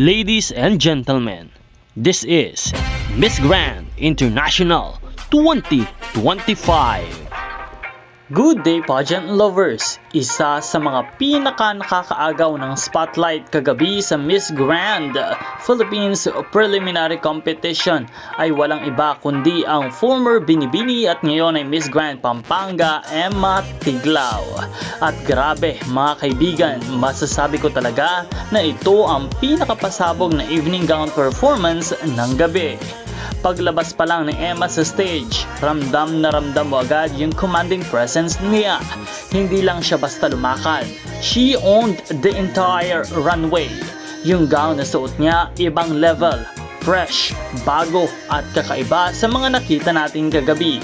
Ladies and gentlemen, this is Miss Grand International 2025. Good day pageant lovers! Isa sa mga pinaka-nakakaagaw ng spotlight kagabi sa Miss Grand Philippines Preliminary Competition ay walang iba kundi ang former Binibini at ngayon ay Miss Grand Pampanga, Emma Tiglao. At grabe mga kaibigan, masasabi ko talaga na ito ang pinakapasabog na evening gown performance ng gabi. Paglabas pa lang ni Emma sa stage, ramdam na ramdam mo agad yung commanding presence niya. Hindi lang siya basta lumakad, she owned the entire runway. Yung gown na suot niya, ibang level, fresh, bago at kakaiba sa mga nakita natin kagabi.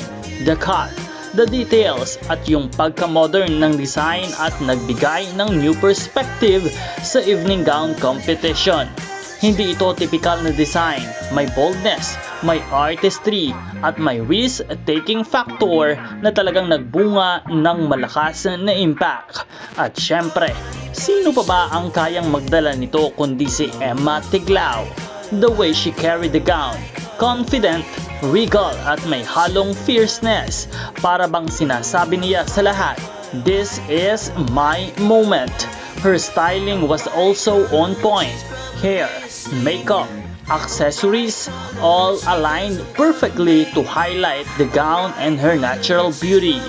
The cut, the details at yung pagka-modern ng design at nagbigay ng new perspective sa evening gown competition. Hindi ito typical na design, may boldness, may artistry at may risk-taking factor na talagang nagbunga ng malakas na impact. At syempre, sino pa ba ang kayang magdala nito kundi si Emma Tiglao? The way she carried the gown, confident, regal at may halong fierceness, para bang sinasabi niya sa lahat, "This is my moment." Her styling was also on point. Hair, makeup, accessories, all aligned perfectly to highlight the gown and her natural beauty.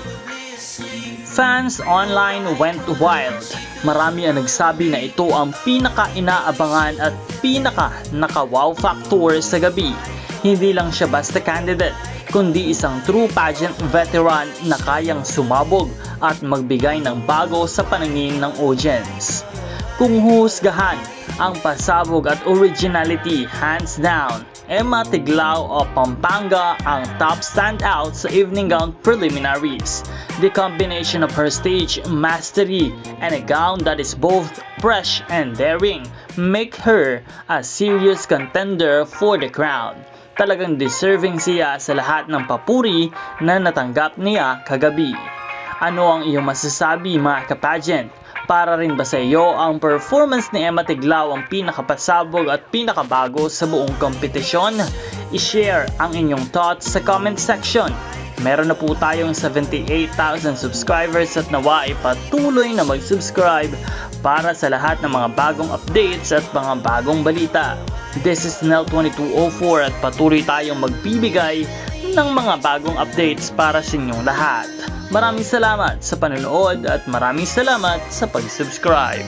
Fans online went wild. Marami ang nagsabi na ito ang pinaka-inaabangan at pinaka-naka-wow factor sa gabi. Hindi lang siya basta candidate, kundi isang true pageant veteran na kayang sumabog at magbigay ng bago sa paningin ng audience. Kung huhusgahan ang pasabog at originality, hands down, Emma Tiglao of Pampanga ang top standout sa evening gown preliminaries. The combination of her stage mastery and a gown that is both fresh and daring make her a serious contender for the crown. Talagang deserving siya sa lahat ng papuri na natanggap niya kagabi. Ano ang iyong masasabi mga ka-pageant? Para rin ba sa iyo ang performance ni Emma Tiglao ang pinakapasabog at pinakabago sa buong kompetisyon? I-share ang inyong thoughts sa comment section. Meron na po tayong 78,000 subscribers at nawa ay patuloy na mag-subscribe para sa lahat ng mga bagong updates at mga bagong balita. This is Nel2204 at patuloy tayong magbibigay ng mga bagong updates para sa inyong lahat. Maraming salamat sa panonood at maraming salamat sa pag-subscribe.